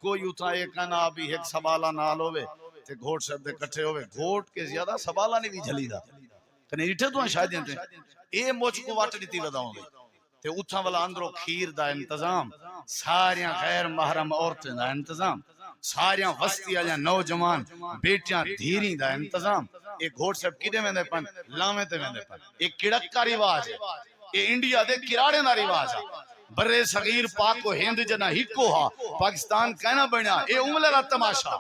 کوئی اتھا ایک کہنا بھی ایک سبالا نال ہوئے تے گھوٹ صاحب دے کٹھے ہوئے گھوٹ کے زیادہ سبالا نہیں بھی جھلی دا کنے اٹھے تو ہیں شاید ہیں اے موچ کو واٹ دیتی وداؤں گے تے اتھا والا اندرو کھیر دا انتظام ساریاں غیر محرم عورتیں دا انتظام ساریاں وسطی آجاں نوجوان بیٹیاں دھیری دا انتظام ایک گھوٹ صاحب کدے میں دے پن لامے تے میں دے پن ایک کڑک کا رواج ہے یہ انڈیا دے کراڑے دا رواج ہے برے صغیر پاک و ہند جنا ہکو ہا پاکستان کہنا بنیا اے عملے دا تماشا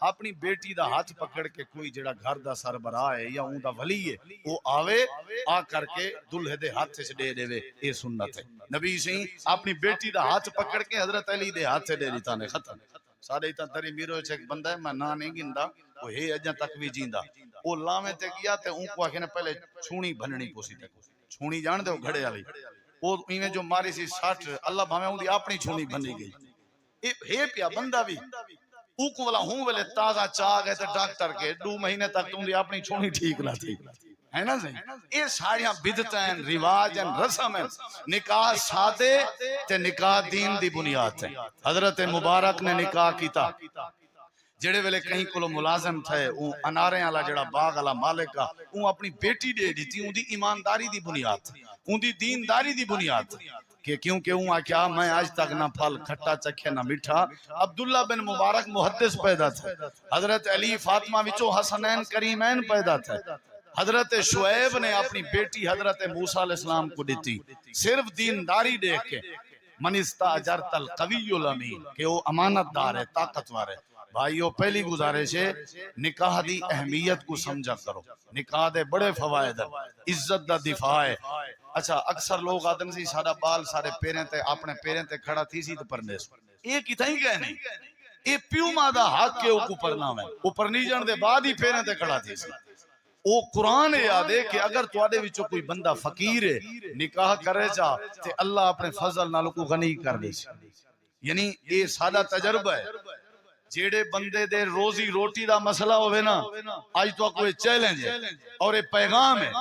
اپنی بیٹی دا ہاتھ پکڑ کے کوئی جڑا گھر دا سربراہ ہے یا اون دا ولی ہے وہ آوے آ کر کے دلہے دے ہاتھ سے دے دے اے سنت ہے نبی سی اپنی بیٹی دا ہاتھ پکڑ کے حضرت علی دے ہاتھ سے دے دیتا نے ختم سارے ایتا تری میرو ایک بندہ ہے میں نا نہیں گندا وہ ہے اجاں تک بھی جیندا وہ لاویں تے گیا تے اون کو آکھے نے پہلے چھونی بھننی پوسی تے چھونی جان دے گھڑے والی وہ ایویں جو ماری سی 60 اللہ بھاویں اون دی اپنی چھونی بھنی گئی اے ہے پیا بندہ بھی او کو والا ہوں ویلے تازہ چاہ گئے تے ڈاکٹر کے 2 مہینے تک تم دی اپنی چھونی ٹھیک نہ تھی ہے نا صحیح یہ ساریاں بدعتاں ہیں رواج ہیں رسم ہیں نکاح سادے تے نکاح دین دی بنیاد ہے حضرت مبارک نے نکاح کیتا جڑے ویلے کہیں کلو ملازم تھے اون انارے والا جڑا باغ والا مالک کا اون اپنی بیٹی دے دیتی اون دی ایمانداری دی بنیاد اون دی دینداری دی بنیاد کہ کیونکہ اون آکھیا میں آج تک نہ پھل کھٹا چکھے نہ میٹھا عبداللہ بن مبارک محدث پیدا تھے حضرت علی فاطمہ وچوں حسنین کریمین پیدا تھے حضرت شعیب نے اپنی بیٹی حضرت موسیٰ علیہ السلام کو دیتی صرف دینداری دیکھ کے من استاجرت القوی الامین کہ وہ امانت دار ہے طاقتور ہے بھائیو پہلی گزارش ہے نکاح دی اہمیت کو سمجھا کرو نکاح دے بڑے فوائد عزت دا دفاع ہے اچھا اکثر لوگ آدم سی سارا بال سارے پیریں تے اپنے پیریں تے کھڑا تھی سی تے پرنے سو یہ کتھا ہی گئے نہیں یہ پیو مادہ حق کے اوپر پرنا ہے اوپر نہیں جان دے بعد ہی پیریں تے کھڑا تھی سی او قرآن یاد ہے کہ اگر تواڈے وچوں کوئی بندہ فقیر ہے نکاح کرے چا تے اللہ اپنے فضل نال کو غنی کر دے یعنی یہ سادہ تجربہ ہے جیڑے بندے دے روزی روٹی دا مسئلہ ہوئے نا آج تو کوئی چیلنج ہے اور یہ پیغام ہے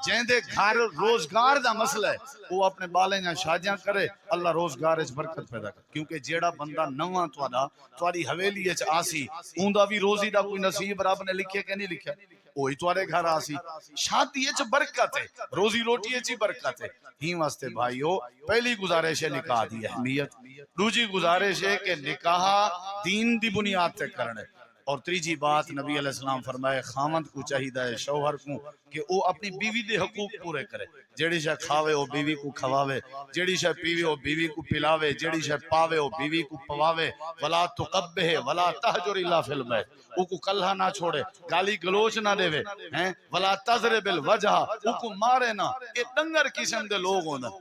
جہاں دے گھر روزگار دا مسئلہ ہے وہ اپنے بالیں یا شادیاں کرے اللہ روزگار اس برکت پیدا کرے کیونکہ جیڑا بندہ نواں تواڈی حویلی اچ آسی اوندا بھی روزی دا کوئی نصیب رب نے لکھے کہ نہیں لکھا وہی تواڈے گھر آسی شادی اچ برکت ہے روزی روٹی اچ برکت ہے ہی واسطے بھائیو پہلی گزارش ہے نکاح دی اہمیت دوسری گزارش ہے کہ نکاح دین دی بنیاد تے کرنے اور تیجی بات نبی علیہ السلام فرمائے خامند کو چاہیدا ہے شوہر کو کہ وہ اپنی بیوی دے حقوق پورے کرے جیڑی شے کھاوے وہ بیوی کو کھواوے جیڑی شے پیوے وہ بیوی کو پلاوے جیڑی شے پاوے وہ بیوی کو پواوے ولا تقبہ ولا تہجر الا فی البیت او کو کلہا نہ چھوڑے گالی گلوچ نہ دے ہیں ولا تضرب الوجہ او کو مارے نہ یہ ڈنگر قسم دے لوگ ہوندے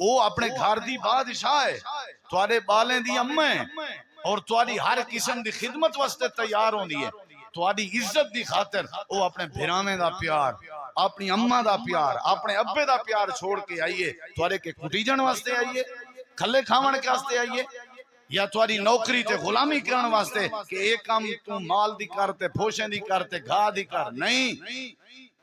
او اپنے گھر دی بادشاہ ہے تواڈے بالیں دی اماں ہے اور تواڈی ہر قسم دی خدمت واسطے تیار ہوندی ہے تواڈی عزت دی خاطر او اپنے بھراویں دا پیار اپنی اماں دا پیار اپنے ابے دا پیار چھوڑ کے آئیے تواڈے کے کٹی جان واسطے آئیے کھلے کھاون کے واسطے آئیے یا تواڈی نوکری تے غلامی کرن واسطے کہ ایک کام تو مال دی کرتے پھوشیں دی کرتے گھا دی کر نہیں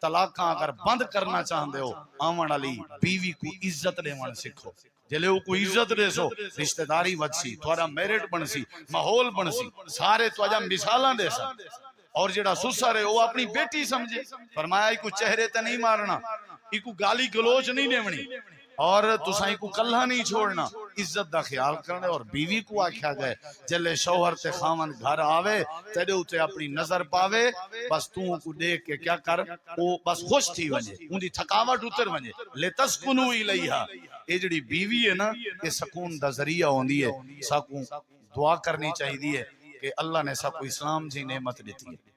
طلاقاں اگر بند کرنا چاہندے ہو آمن علی بیوی کو عزت دیون سکھو جلے وہ کوئی عزت دے سو رشتہ داری وچ سی تھوڑا میرٹ بن سی ماحول بن سی سارے تواجا مثالاں دے سن اور جڑا سسر ہے وہ اپنی بیٹی سمجھے فرمایا کو چہرے تے نہیں مارنا کو گالی گلوچ نہیں دیونی اور تساں کو کلہ نہیں چھوڑنا عزت دا خیال کرنے اور بیوی کو آکھیا گئے جلے شوہر تے خاون گھر آوے تیرے اوتے اپنی نظر پاوے بس تو کو دیکھ کے کیا کر او بس خوش تھی ونجے اون دی تھکاوٹ اتر ونجے لتسکنو الیہا اے جڑی بیوی ہے نا یہ سکون دا ذریعہ ہوندی ہے ساکوں دعا کرنی چاہیے کہ اللہ نے سب کو اسلام جی نعمت دیتی ہے